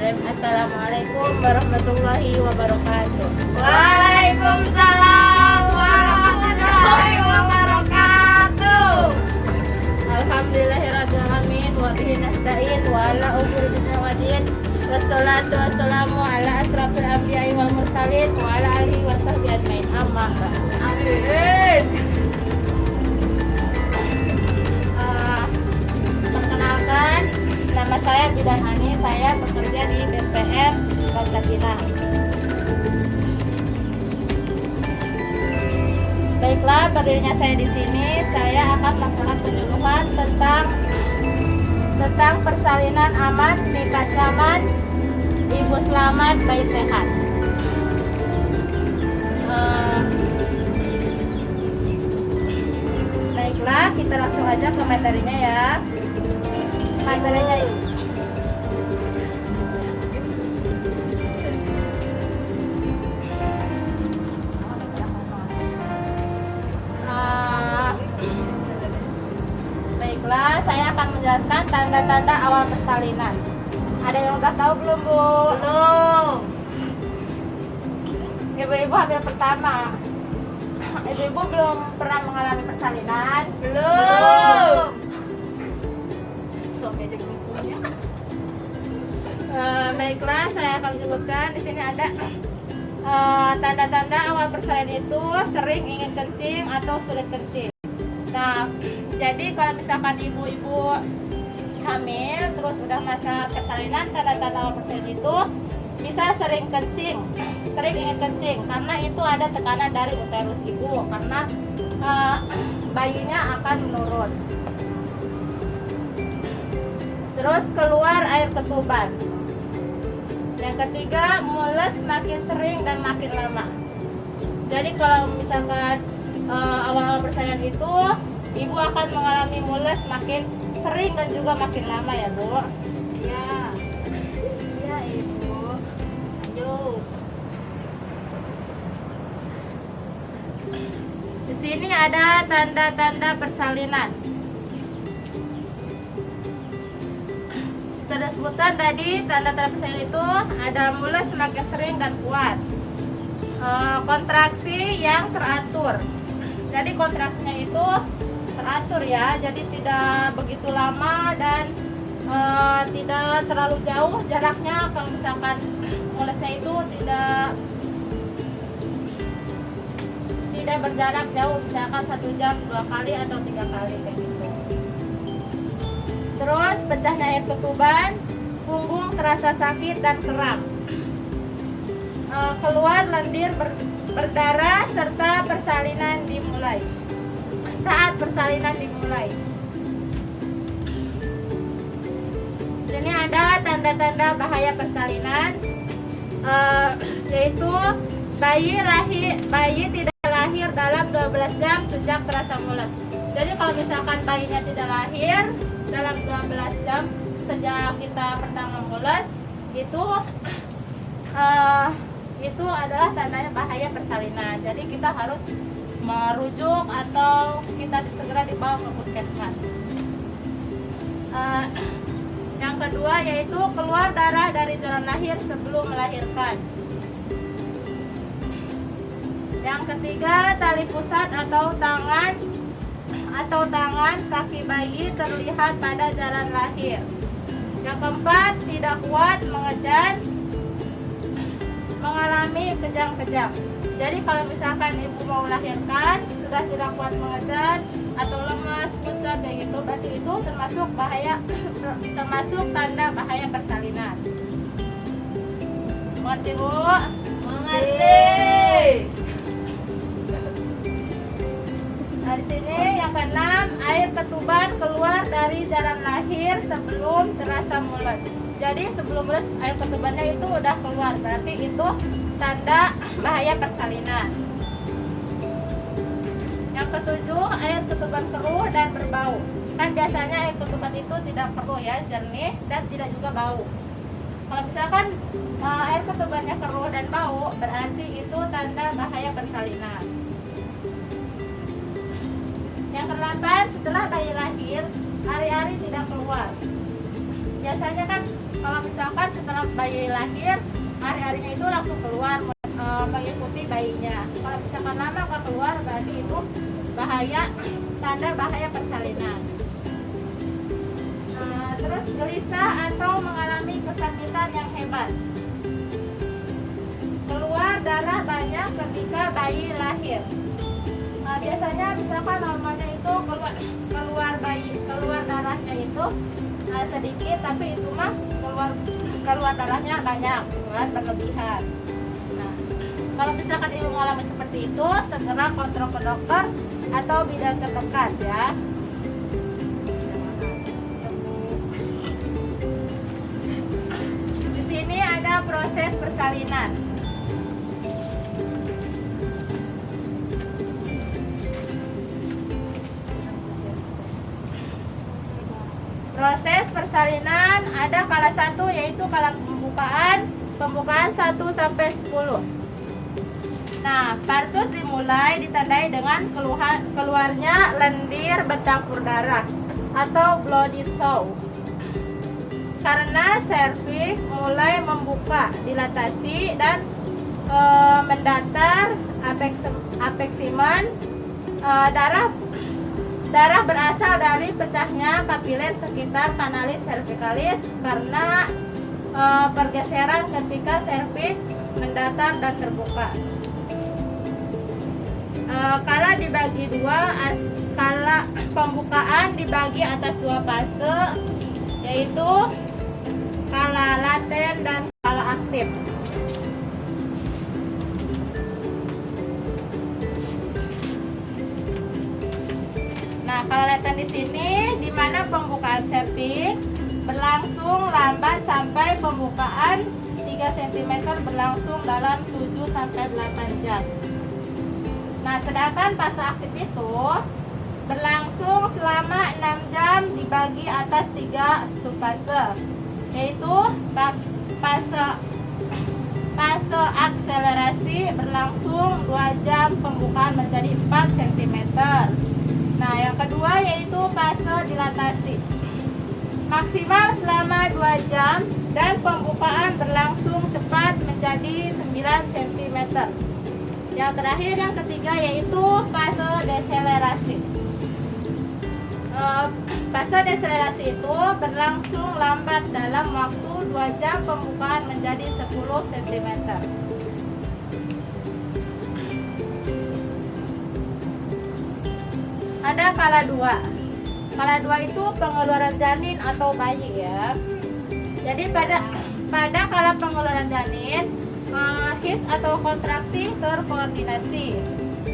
Bismillahirrahmanirrahim. Assalamualaikum warahmatullahi wabarakatuh. Waalaikumsalam warahmatullahi wabarakatuh. Alhamdulillahirrahmanirrahim. Wa bihi nasta'in wa ala umuri dunya wa din. Wassalatu wassalamu ala asrafil anbiya'i wal mursalin wa ala alihi wa sahbihi ajmain. Amma ba'du. Amin. Perkenalkan, nama saya Bidan Hani. Saya bekerja di BPR Bangka Pinang. Baiklah, berdirinya saya di sini, saya akan melakukan penyuluhan tentang persalinan amat nikah zaman, ibu selamat, bayi sehat. Baiklah, kita langsung aja ke materinya ya. Materinya ini. Baiklah, saya akan menjelaskan tanda-tanda awal persalinan. Ada yang udah tahu belum, Bu? Belum. Ibu-ibu hamil pertama. Ibu-ibu belum pernah mengalami persalinan? Belum. Baiklah, saya akan menyebutkan di sini ada tanda-tanda awal persalinan itu sering ingin kencing atau sulit kencing. Nah, jadi kalau misalkan ibu-ibu hamil terus udah masa persalinan, tanda-tanda awal persalinan itu bisa sering kencing, sering ingin kencing karena itu ada tekanan dari uterus ibu karena bayinya akan menurun. Terus keluar air ketuban. Yang ketiga, mules makin sering dan makin lama. Jadi kalau misalkan awal-awal persalinan itu ibu akan mengalami mules makin sering dan juga makin lama ya, Bu. Iya. Iya, Ibu. Lanjut. Di sini ada tanda-tanda persalinan. Sudah sebutan tadi, tanda-tanda persalinan itu ada mules semakin sering dan kuat. Kontraksi yang teratur. Jadi kontraksinya itu teratur ya, jadi tidak begitu lama dan tidak terlalu jauh jaraknya. Kalau misalkan mulesnya itu tidak berjarak jauh, misalkan 1 jam 2 kali atau 3 kali kayak gitu. Terus pecahnya air ketuban, punggung terasa sakit dan kram, keluar lendir berdarah serta persalinan dimulai. Saat persalinan dimulai, ini ada tanda-tanda bahaya persalinan, yaitu bayi tidak lahir dalam 12 jam sejak terasa mules. Jadi kalau misalkan bayinya tidak lahir dalam 12 jam sejak kita pertama mules, itu adalah tandanya bahaya persalinan. Jadi kita harus merujuk atau kita segera dibawa ke puskesmas. Yang kedua yaitu keluar darah dari jalan lahir sebelum melahirkan. Yang ketiga, tali pusat atau tangan kaki bayi terlihat pada jalan lahir. Yang keempat, tidak kuat mengejar, mengalami kejang-kejang. Jadi kalau misalkan ibu mau melahirkan sudah tidak kuat mengejar atau lemas, pusat kayak gitu, berarti itu termasuk tanda bahaya persalinan. Mengerti, Bu? Mengerti. Nah, di sini yang keenam, air ketuban keluar dari jalan lahir sebelum terasa mules. Jadi sebelum mules air ketubannya itu udah keluar, berarti itu tanda bahaya persalinan. Yang ketujuh, air ketuban keruh dan berbau. Kan biasanya air ketuban itu tidak keruh ya, jernih dan tidak juga bau. Kalau misalkan air ketubannya keruh dan bau, berarti itu tanda bahaya persalinan. Yang ke-8, setelah bayi lahir, hari-hari tidak keluar. Biasanya kan kalau misalkan setelah bayi lahir, hari-harinya itu langsung keluar mengikuti bayinya. Kalau misalkan lama nggak keluar, berarti itu bahaya, tanda bahaya persalinan. Terus gelisah atau mengalami kesakitan yang hebat. Keluar darah banyak ketika bayi lahir. Biasanya misalkan normalnya itu keluar darahnya itu sedikit, tapi itu mah keluar darahnya banyak, berlebihan. Nah, kalau misalkan ibu mengalami seperti itu, segera kontrol ke dokter atau bidan terdekat ya. Di sini ada proses persalinan. Proses persalinan ada kala 1, yaitu kala pembukaan 1 sampai 10. Nah, partus dimulai ditandai dengan keluarnya lendir bercampur darah atau bloody sow. Karena serviks mulai membuka, dilatasi dan mendatar, apexement, darah berasal dari pecahnya kapiler sekitar kanalis cervicalis karena pergeseran ketika serviks mendatar dan terbuka. Kala dibagi dua, kala pembukaan dibagi atas 2 fase, yaitu kala laten dan kala aktif. Nah, kalau laten di sini di mana pembukaan serviks berlangsung lambat sampai pembukaan 3 cm berlangsung dalam 7 sampai 8 jam. Nah, sedangkan fase aktif itu berlangsung selama 6 jam dibagi atas 3 subfase, yaitu fase akselerasi berlangsung 2 jam, pembukaan menjadi 4 cm. Nah, yang kedua yaitu fase dilatasi, maksimal selama 2 jam dan pembukaan berlangsung cepat menjadi 9 cm. Yang terakhir, yang ketiga yaitu fase deselerasi. Fase deselerasi itu berlangsung lambat dalam waktu 2 jam, pembukaan menjadi 10 cm. Ada kala 2. Kala 2 itu pengeluaran janin atau bayi ya. Jadi pada kala pengeluaran janin, his atau kontraksi terkoordinasi,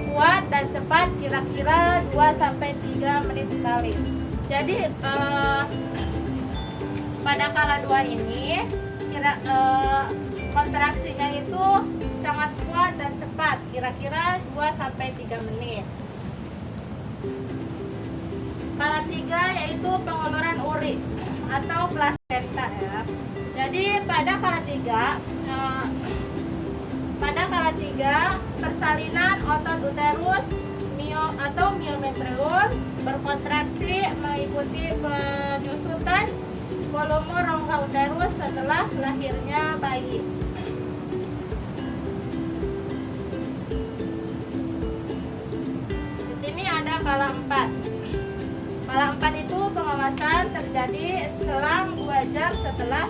kuat dan cepat, kira-kira 2-3 menit sekali. Jadi pada kala 2 ini kontraksinya itu sangat kuat dan cepat, kira-kira 2-3 menit. Kala 3 yaitu pengeluaran urin atau plasenta ya. Jadi pada kala 3 persalinan otot uterus atau myometrium berkontraksi mengikuti penyusutan volume rongga uterus setelah lahirnya bayi. Di sini ada kala 4. Kala 4 itu pengawasan terjadi selang 2 jam setelah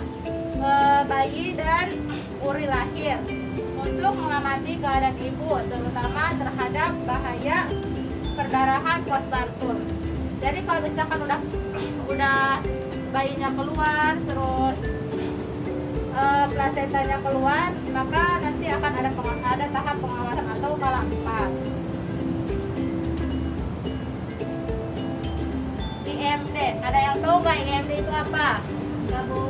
bayi dan uri lahir untuk mengamati keadaan ibu, terutama terhadap bahaya perdarahan postpartum. Jadi kalau misalkan udah bayinya keluar, terus plasentanya keluar, maka nanti akan ada tahap pengawasan atau kala 4. IMD, ada yang tahu nggak IMD itu apa? Nggak, Bu.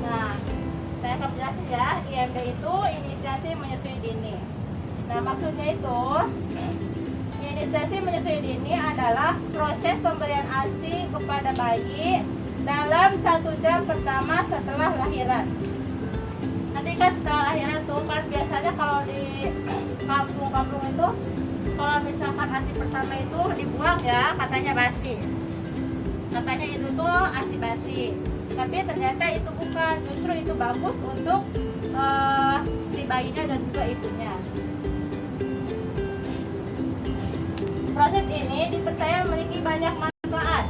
Nah, saya akan jelasin ya. IMD itu inisiasi menyusui dini. Nah, maksudnya itu inisiasi menyusui dini adalah proses pemberian ASI kepada bayi dalam 1 jam pertama setelah lahiran. Nanti kan setelah lahiran tuh kan biasanya kalau di kampung-kampung itu kalau misalkan ASI pertama itu dibuang ya, katanya basi. Katanya itu tuh ASI basi. Tapi ternyata itu bukan, justru itu bagus untuk si bayinya dan juga ibunya. Proses ini dipercaya memiliki banyak manfaat,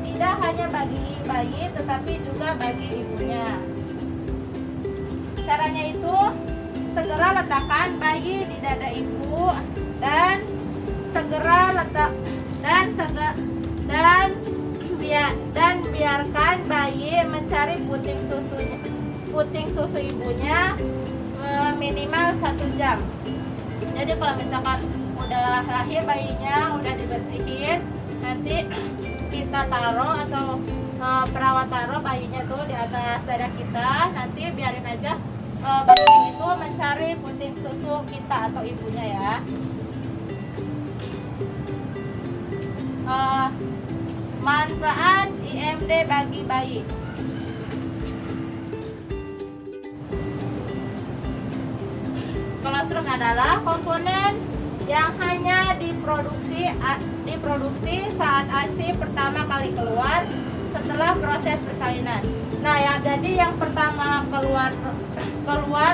tidak hanya bagi bayi tetapi juga bagi ibunya. Caranya itu, segera letakkan bayi di dada ibu dan biarkan bayi mencari puting susu ibunya minimal 1 jam. Jadi kalau misalkan udah lahir bayinya, udah dibersihin, nanti kita taruh atau perawat taruh bayinya tuh di atas dada kita, nanti biarin aja bayi itu mencari puting susu kita atau ibunya ya. Manfaat IMD bagi bayi. Kolostrum adalah komponen yang hanya diproduksi saat ASI pertama kali keluar setelah proses persalinan. Nah, jadi yang pertama keluar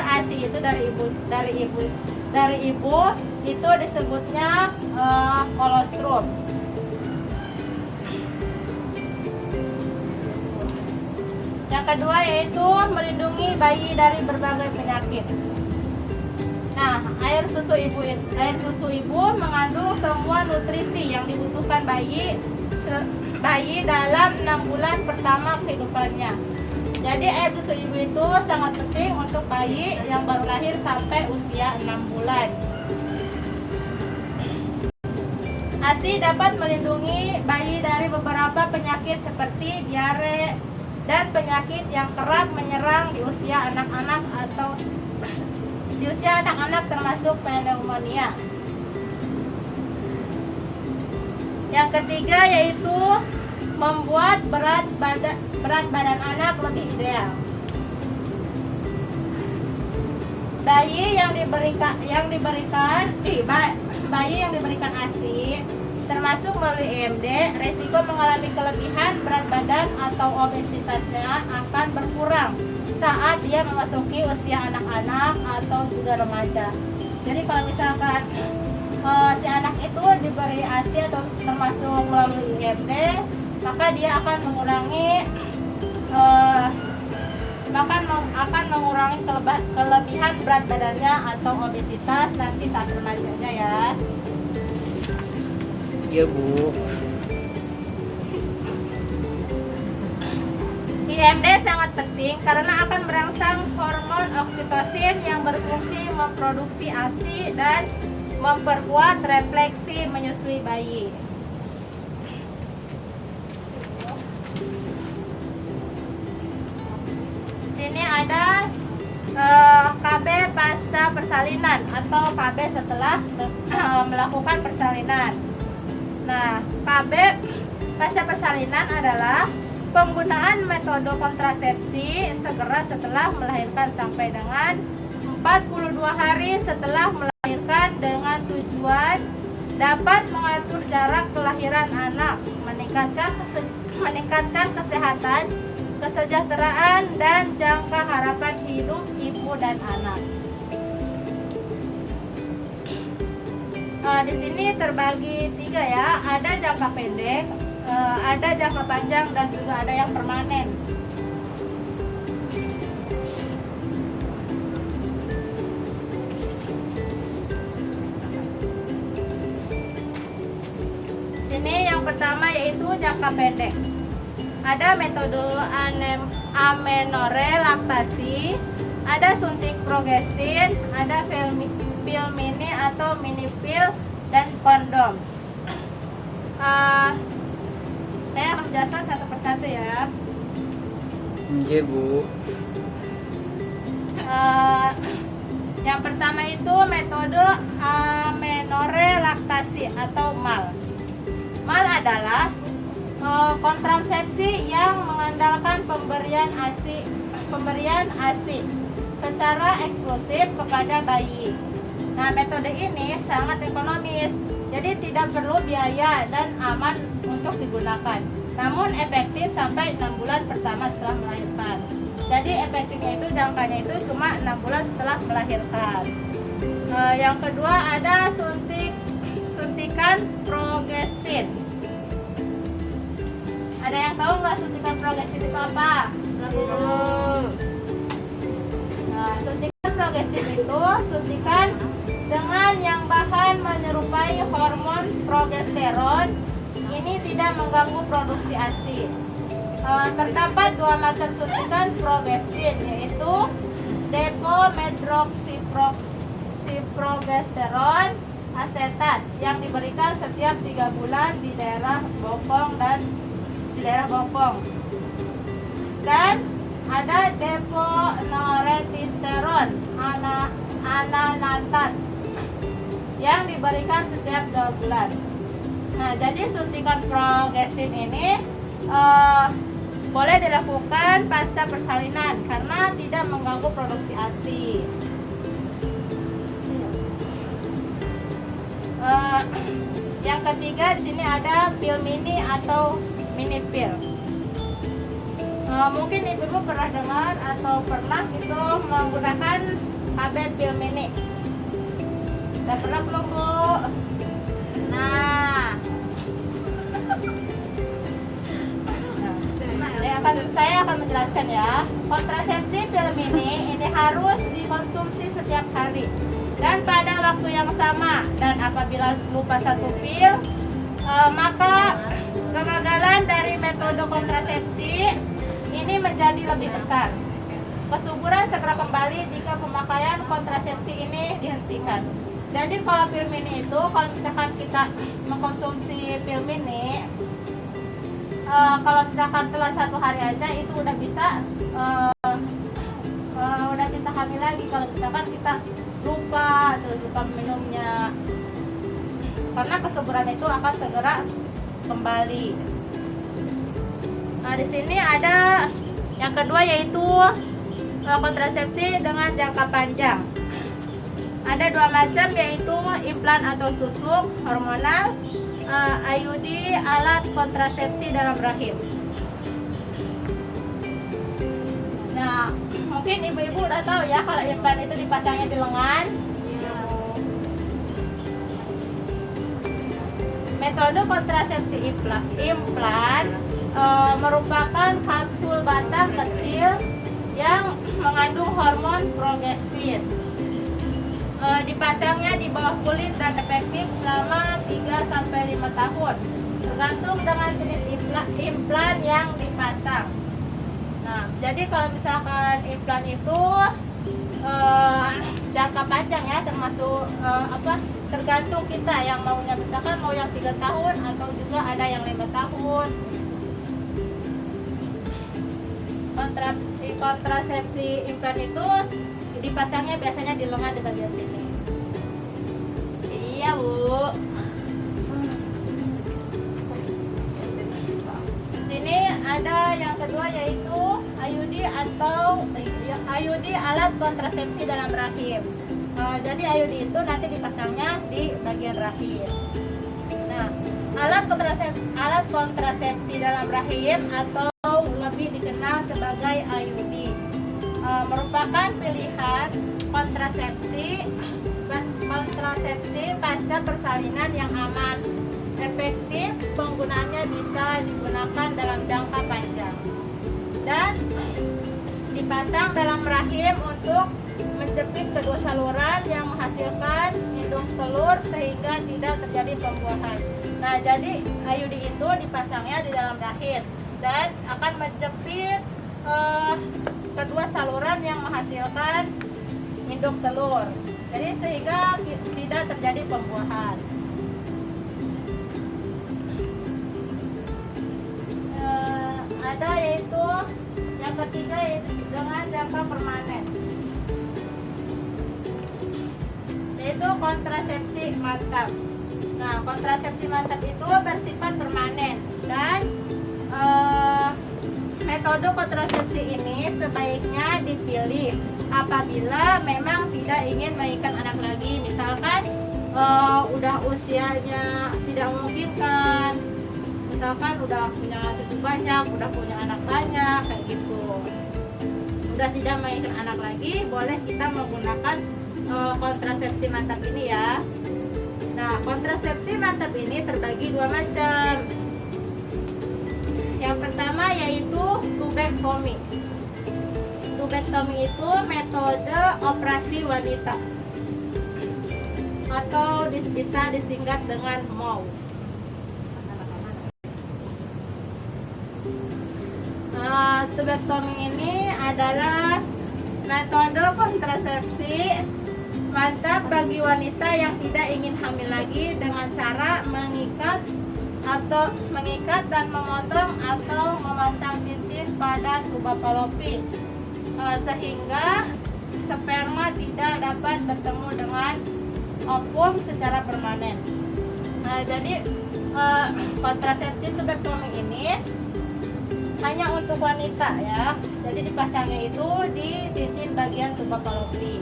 ASI itu dari ibu itu disebutnya kolostrum. Yang kedua yaitu melindungi bayi dari berbagai penyakit. Nah, air susu ibu mengandung semua nutrisi yang dibutuhkan bayi dalam 6 bulan pertama kehidupannya. Jadi air susu ibu itu sangat penting untuk bayi yang baru lahir sampai usia 6 bulan. ASI dapat melindungi bayi dari beberapa penyakit seperti diare dan penyakit yang kerap menyerang di usia anak-anak termasuk pneumonia. Yang ketiga yaitu membuat berat badan anak lebih ideal. Bayi yang diberikan ASI termasuk melalui IMD, resiko mengalami kelebihan berat badan atau obesitasnya akan berkurang saat dia memasuki usia anak-anak atau juga remaja. Jadi kalau misalkan si anak itu diberi ASI atau termasuk melalui IMD, maka dia akan mengurangi kelebihan berat badannya atau obesitas nanti saat remajanya ya. Iya Bu. IMD sangat penting karena akan merangsang hormon oksitosin yang berfungsi memproduksi ASI dan memperkuat refleksi menyusui bayi. Ini ada KB pasca persalinan atau KB setelah melakukan persalinan. Nah, KB pasca persalinan adalah penggunaan metode kontrasepsi segera setelah melahirkan sampai dengan 42 hari setelah melahirkan dengan tujuan dapat mengatur jarak kelahiran anak, meningkatkan kesehatan, kesejahteraan, dan jangka harapan hidup ibu dan anak. Di sini terbagi 3 ya, ada jangka pendek, ada jangka panjang, dan juga ada yang permanen. Ini yang pertama yaitu jangka pendek. Ada metode amenorrhea laktasi, ada suntik progestin, ada pil mini atau mini pil, dan kondom. Saya akan menjelaskan satu persatu ya. Iya Bu. Yang pertama itu metode amenorrhea laktasi atau MAL. MAL adalah kontrasepsi yang mengandalkan pemberian ASI secara eksklusif kepada bayi. Nah, metode ini sangat ekonomis, jadi tidak perlu biaya dan aman untuk digunakan. namun efektif sampai 6 bulan pertama setelah melahirkan. Jadi efektifnya itu jangkanya itu cuma 6 bulan setelah melahirkan. Yang kedua ada suntikan progestin. Ada yang tahu nggak suntikan progestin itu apa? Nah, suntikan progestin itu suntikan dengan yang bahan menyerupai hormon progesteron. Ini tidak mengganggu produksi ASI. Terdapat dua macam suntikan progestin, yaitu depomedroxyprogesteron asetat yang diberikan setiap 3 bulan di daerah bokong dan ada deponoretisteron ananatat yang diberikan setiap 2 bulan. Nah, jadi suntikan progestin ini boleh dilakukan pasca persalinan karena tidak mengganggu produksi ASI. Yang ketiga di sini ada pil mini atau mini pil. Mungkin ibu pernah dengar atau pernah itu menggunakan tablet pil mini. Udah pernah belum, Bu? Nah, saya akan menjelaskan ya. Kontrasepsi pil mini ini harus dikonsumsi setiap hari dan pada waktu yang sama. Dan apabila lupa satu pil, maka kegagalan dari metode kontrasepsi ini menjadi lebih besar. Kesuburan segera kembali jika pemakaian kontrasepsi ini dihentikan. Jadi kalau pil mini itu, kalau misalkan kita mengkonsumsi pil mini, kalau misalkan telah 1 hari aja itu udah bisa hamil lagi. Kalau misalkan kita lupa minumnya, karena kesuburan itu akan segera kembali. Nah, di sini ada yang kedua yaitu kontrasepsi dengan jangka panjang. Ada 2 macam yaitu implan atau tusuk hormonal, IUD alat kontrasepsi dalam rahim. Nah, mungkin ibu-ibu udah tahu ya kalau implan itu dipasangnya di lengan. Metode kontrasepsi implan merupakan kapsul batang kecil yang mengandung hormon progestin. Dipasangnya di bawah kulit dan efektif selama 3-5 tahun, tergantung dengan jenis implan yang dipasang. Nah, jadi kalau misalkan implan itu jangka panjang ya, termasuk tergantung kita yang maunya, misalkan mau yang 3 tahun atau juga ada yang 5 tahun. Kontrasepsi implan itu dipasangnya biasanya di lengan di bagian sini. Iya, Bu. Sini ada yang kedua yaitu IUD alat kontrasepsi dalam rahim. Jadi IUD itu nanti dipasangnya di bagian rahim. Nah, alat kontrasepsi dalam rahim atau lebih dikenal sebagai IUD merupakan pilihan kontrasepsi pasca persalinan yang aman, efektif, penggunaannya bisa digunakan dalam jangka panjang dan dipasang dalam rahim untuk menjepit kedua saluran yang menghasilkan indung telur sehingga tidak terjadi pembuahan. Nah, jadi IUD itu dipasangnya di dalam rahim dan akan menjepit kedua saluran yang menghasilkan induk telur, jadi sehingga tidak terjadi pembuahan. Ada yaitu yang ketiga yaitu dengan jangka permanen, yaitu kontrasepsi mantap. Nah, kontrasepsi mantap itu bersifat permanen dan metode kontrasepsi ini sebaiknya dipilih apabila memang tidak ingin melahirkan anak lagi, misalkan udah usianya tidak memungkinkan, misalkan udah punya cucu banyak, udah punya anak banyak kayak gitu, udah tidak menginginkan anak lagi, boleh kita menggunakan kontrasepsi mantap ini ya. Nah, kontrasepsi mantap ini terbagi dua macam. Yang pertama yaitu tubektomi. Tubektomi itu metode operasi wanita atau bisa disingkat dengan MOW. Tubektomi ini adalah metode kontrasepsi mantap bagi wanita yang tidak ingin hamil lagi dengan cara mengikat dan memotong atau memasang cincin pada tuba fallopi sehingga sperma tidak dapat bertemu dengan ovum secara permanen. Jadi kontrasepsi tubektomi ini hanya untuk wanita ya. Jadi dipasangnya itu di cincin bagian tuba fallopi.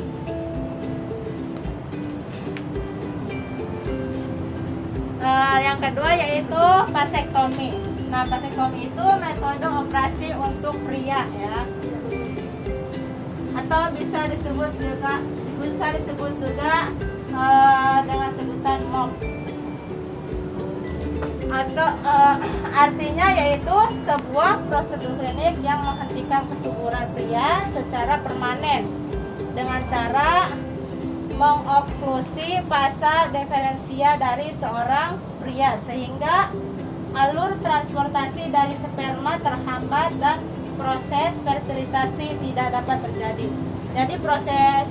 Yang kedua yaitu vasektomi. Nah, vasektomi itu metode operasi untuk pria ya, atau bisa disebut juga dengan sebutan MOM. Atau artinya yaitu sebuah prosedur klinik yang menghentikan kesuburan pria secara permanen dengan cara mengobstruksi pasar diferensia dari seorang pria sehingga alur transportasi dari sperma terhambat dan proses fertilisasi tidak dapat terjadi. Jadi proses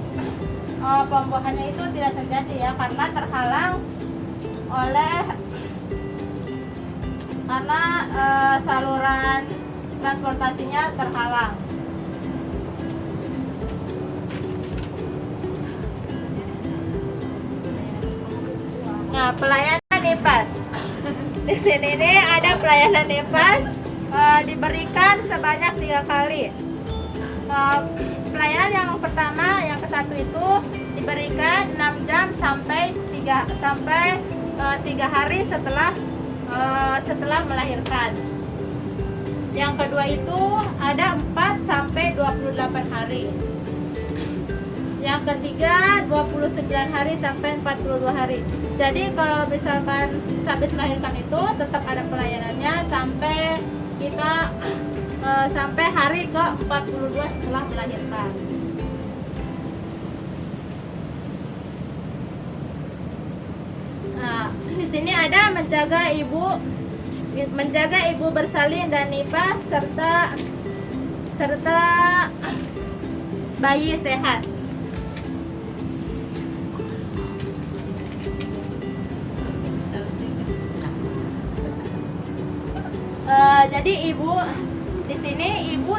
pembuahannya itu tidak terjadi ya, karena terhalang oleh saluran transportasinya terhalang. Nah, pelayanan nifas. Di sini nih ada pelayanan nifas diberikan sebanyak 3 kali. Pelayanan yang pertama, yang ke-1 itu diberikan 6 jam sampai 3 hari setelah melahirkan. Yang kedua itu ada 4 sampai 28 hari. Yang ketiga 29 hari sampai 42 hari. Jadi kalau misalkan habis melahirkan itu tetap ada pelayanannya sampai sampai hari ke-42 setelah melahirkan. Nah, di sini ada menjaga ibu bersalin dan nifas serta bayi sehat. Jadi di sini ibu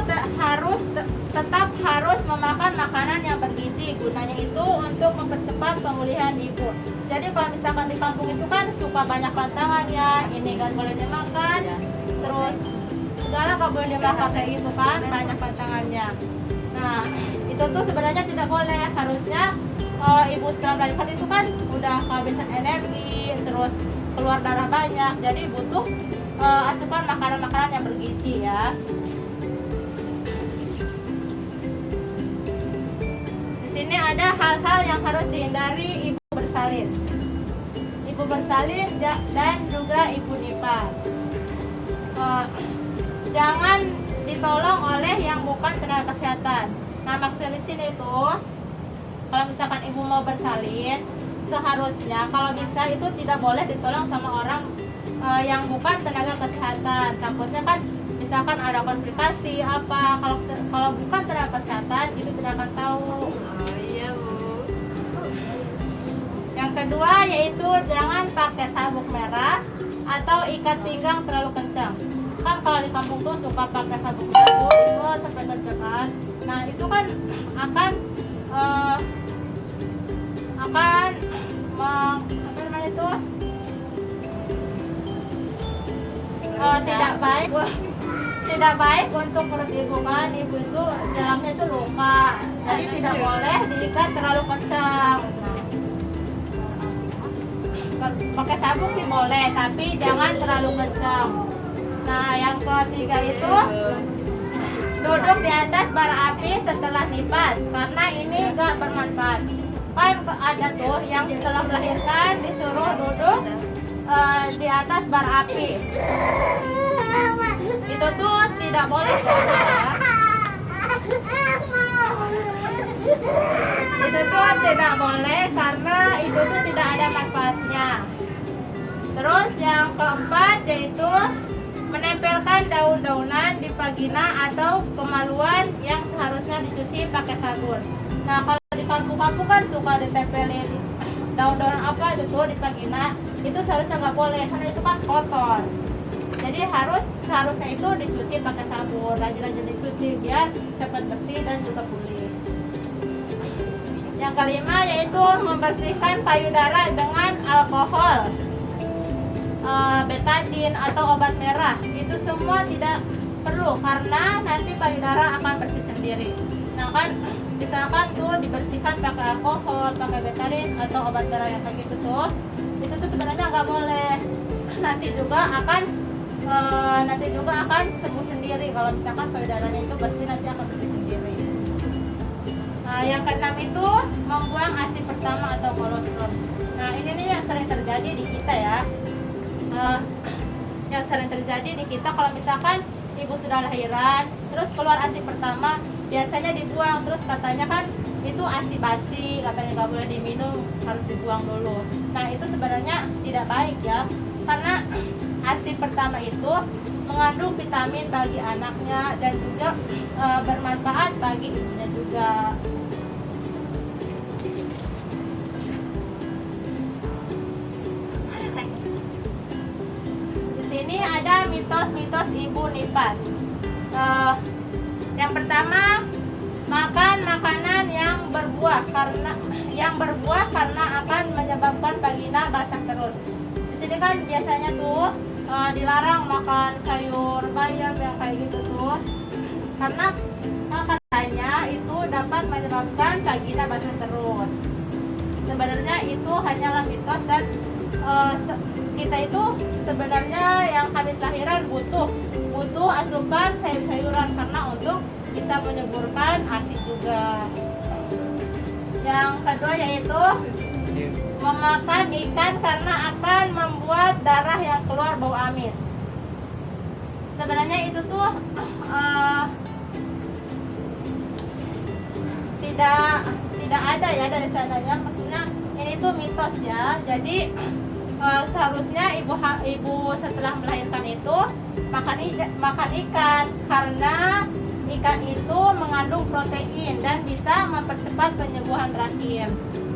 tetap harus memakan makanan yang bergizi. Gunanya itu untuk mempercepat pemulihan ibu. Jadi kalau misalkan di kampung itu kan suka banyak pantangan ya, ini kan boleh dimakan, terus segala nggak boleh dimakan kayak gitu kan, banyak pantangannya. Nah, itu tuh sebenarnya tidak boleh. Harusnya ibu setelah melahirkan itu kan udah kehabisan energi, terus keluar darah banyak, jadi butuh asupan makanan-makanan yang bergizi ya. Di sini ada hal-hal yang harus dihindari ibu bersalin dan juga ibu nifas. Jangan ditolong oleh yang bukan tenaga kesehatan. Nah, maksudnya di sini itu kalau misalkan ibu mau bersalin, seharusnya kalau bisa itu tidak boleh ditolong sama orang yang bukan tenaga kesehatan. Takutnya kan misalkan ada komplikasi apa, kalau bukan tenaga kesehatan itu tidak akan tahu. Iya, Bu. Yang kedua yaitu jangan pakai sabuk merah atau ikat pinggang terlalu kencang. Kan kalau di kampung tuh suka pakai sabuk merah tuh, itu sampai kencang kan. Nah, itu kan akan tidak baik untuk perut ibu kan. Ibu itu dalamnya itu luka, jadi tidak boleh diikat terlalu kencang. pakai sabuk sih boleh, tapi jangan terlalu kencang. Nah, yang ketiga itu duduk di atas bara api setelah nifas, karena ini gak bermanfaat. Kan ada tuh yang setelah melahirkan disuruh duduk di atas bara api. Itu tuh tidak boleh ya. Itu tuh tidak boleh karena itu tuh tidak ada manfaatnya. Terus yang keempat yaitu menempelkan daun-daunan di vagina atau kemaluan yang seharusnya dicuci pakai sabun. Nah, kalau di kampung-kampung kan suka ditempelin daun-daun apa itu tuh di vagina, itu seharusnya nggak boleh karena itu kan kotor. Jadi seharusnya itu dicuci pakai sabun, rajin-rajin dicuci biar cepat bersih dan juga pulih. Yang kelima yaitu membersihkan payudara dengan alkohol, betadine atau obat merah. Itu semua tidak perlu karena nanti payudara akan bersih sendiri. Nah kan misalkan tuh dibersihkan pakai alkohol, pakai betadine atau obat merah yang kayak gitu tuh, itu tuh sebenarnya nggak boleh. Nanti juga akan sembuh sendiri kalau misalkan payudaranya itu bersih, nanti akan bersih sendiri. Nah, yang keenam itu membuang ASI pertama atau kolostrum. Nah, ini nih yang sering terjadi di kita ya. Yang sering terjadi di kita kalau misalkan ibu sudah lahiran, terus keluar ASI pertama, biasanya dibuang. Terus katanya kan itu ASI basi, katanya nggak boleh diminum, harus dibuang dulu. Nah, itu sebenarnya tidak baik ya, karena ASI pertama itu mengandung vitamin bagi anaknya dan juga bermanfaat bagi ibunya juga. Di sini ada mitos-mitos ibu nifas. Yang pertama, makan makanan yang berbuah karena akan menyebabkan vagina basah terus. Di sini kan biasanya tuh dilarang makan sayur bayam yang kayak gitu tuh, karena katanya itu dapat menyebabkan vagina basah terus. Sebenarnya itu hanyalah mitos dan kita itu sebenarnya yang habis lahiran butuh asupan sayur-sayuran karena untuk bisa menyuburkan ASI juga. Yang kedua yaitu memakan ikan karena akan membuat darah yang keluar bau amis. Sebenarnya itu tuh tidak ada ya dari sananya, maksudnya ini tuh mitos ya. Jadi seharusnya ibu setelah melahirkan itu makan ikan karena ikan itu mengandung protein dan bisa mempercepat penyembuhan rahim.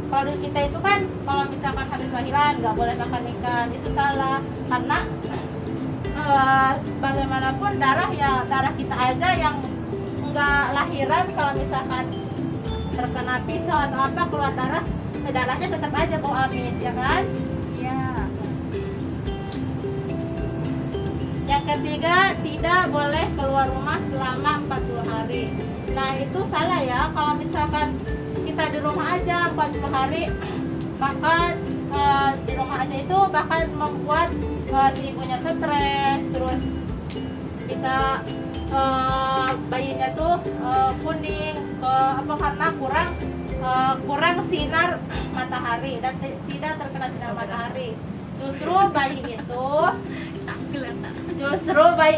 Kalau di kita itu kan kalau misalkan habis lahiran nggak boleh makan ikan, itu salah, karena bagaimanapun darah kita aja yang nggak lahiran, kalau misalkan terkena pisau atau apa keluar darahnya tetap aja bau amis, ya kan? Ya. Yang ketiga, tidak boleh keluar rumah selama 40 hari. Nah, itu salah ya. Kalau misalkan kita di rumah aja 40 hari, bahkan di rumah aja itu bahkan membuat si ibunya stres, terus bisa bayinya tuh kuning, karena kurang sinar matahari dan tidak terkena sinar matahari. Justru bayi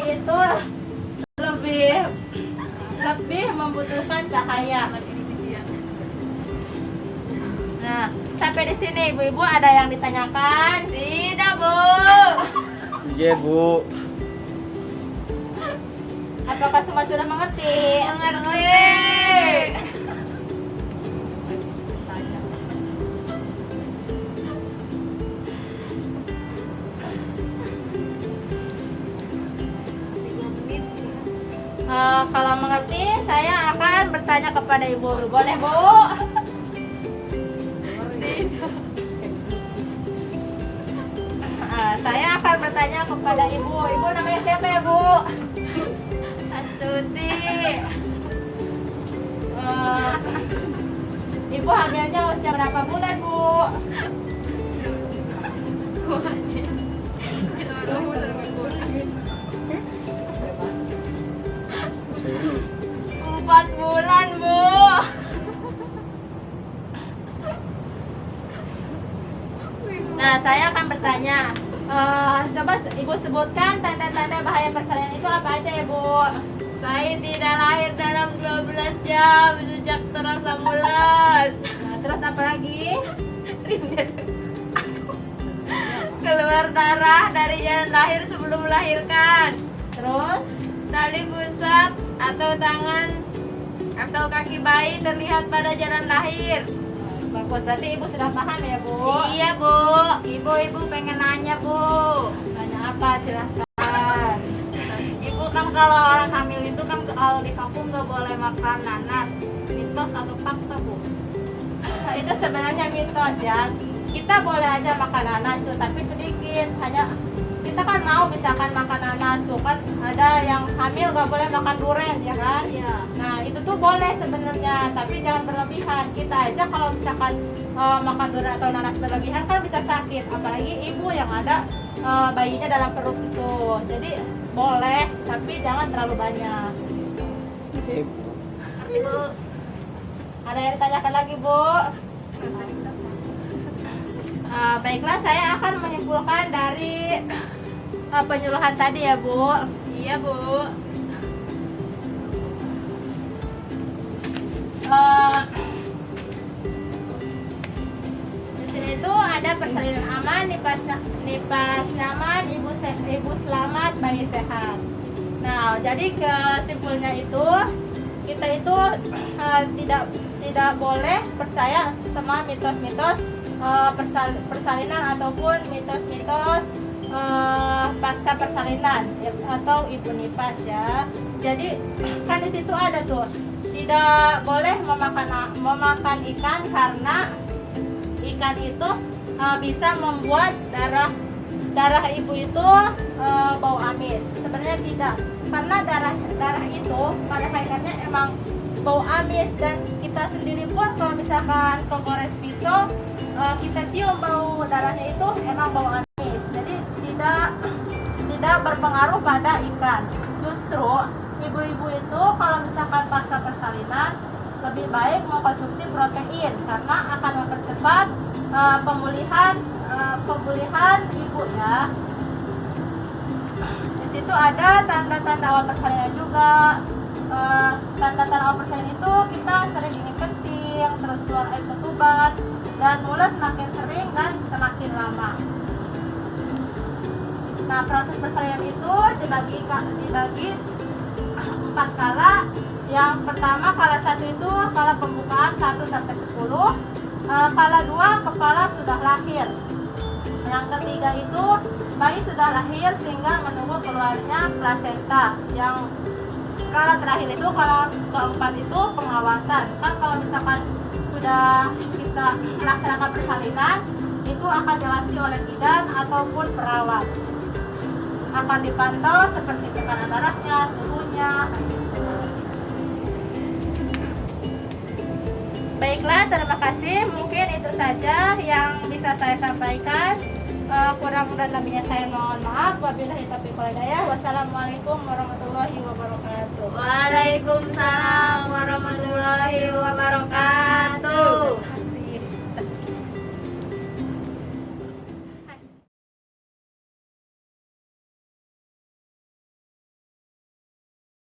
itu lebih membutuhkan cahaya. Nah, sampai di sini ibu-ibu ada yang ditanyakan? Tidak, Bu. Iya, Bu. Apakah semua sudah mengerti? Mengerti. Kalau mengerti, saya akan bertanya kepada ibu. Boleh, Bu? Saya akan bertanya kepada ibu. Ibu namanya siapa ya, Bu? Astuti. Ibu hamilnya usia berapa bulan, Bu? Empat bulan, Bu. Nah, saya akan bertanya. Coba Ibu sebutkan tanda-tanda bahaya persalinan itu apa aja ya, Bu? Saya tidak lahir dalam 12 jam sejak terasa bulan. Nah, terus apa lagi? Keluar darah dari jalan lahir sebelum melahirkan. Terus tali pusat atau tangan atau kaki bayi terlihat pada jalan lahir. Bagus, berarti Ibu sudah paham ya, Bu? Iya, Bu. Ibu pengen nanya, Bu. Nanya apa? Silahkan. Ibu kan kalau orang hamil itu kan kalau di kampung nggak boleh makan nanas. Mitos atau fakta, Bu? Nah, itu sebenarnya mitos ya. Kita boleh aja makan nanas tuh, tapi sedikit. Hanya kita kan mau misalkan makan nanas tuh kan ada yang hamil nggak boleh makan durian ya kan? Iya. Nah itu tuh boleh sebenarnya, tapi jangan berlebihan. Kita aja kalau misalkan makan durian atau nanas berlebihan kan bisa sakit. Apalagi ibu yang ada bayinya dalam perut itu. Jadi boleh, tapi jangan terlalu banyak. Oke, Bu. Ibu. Ada yang ditanyakan lagi, Bu? Baiklah, saya akan menyimpulkan dari penyuluhan tadi ya, Bu. Iya, Bu. Di sini tuh ada persalinan aman, nipas nyaman, ibu selamat, bayi sehat. Nah, jadi kesimpulannya itu kita itu tidak boleh percaya sama mitos-mitos persalinan ataupun mitos-mitos pasca persalinan atau ibu nipas ya. Jadi kan di situ ada tuh tidak boleh memakan ikan karena ikan itu bisa membuat darah ibu itu bau amis. Sebenarnya tidak, karena darah itu pada hakikatnya emang bau amis, dan kita sendiri pun kalau misalkan kegores pisau kita cium bau darahnya itu emang bau amis. Jadi tidak berpengaruh pada ikan. Justru ibu-ibu itu kalau misalkan pasca persalinan lebih baik mengkonsumsi protein karena akan mempercepat pemulihan ibu ya. Di situ ada tanda-tanda awal persalinan juga. Tanda-tanda awal persalinan itu kita sering ingin kencing, terus keluar air ketuban, dan mulut semakin sering dan semakin lama. Nah, proses persalinan itu dibagi 4 skala. Yang pertama, skala 1 itu skala pembukaan 1 sampai 10. Skala 2 kepala sudah lahir. Yang ketiga itu bayi sudah lahir sehingga menunggu keluarnya plasenta. Yang skala terakhir itu, skala keempat itu pengawasan. Kan kalau misalkan sudah kita melaksanakan persalinan, itu akan diawasi oleh bidan ataupun perawat. Akan dipantau seperti tekanan darahnya, suhunya. Baiklah, terima kasih. Mungkin itu saja yang bisa saya sampaikan. Kurang dan lebihnya saya mohon maaf. Wabillahi taufiq wal hidayah. Wassalamualaikum warahmatullahi wabarakatuh. Waalaikumsalam warahmatullahi wabarakatuh.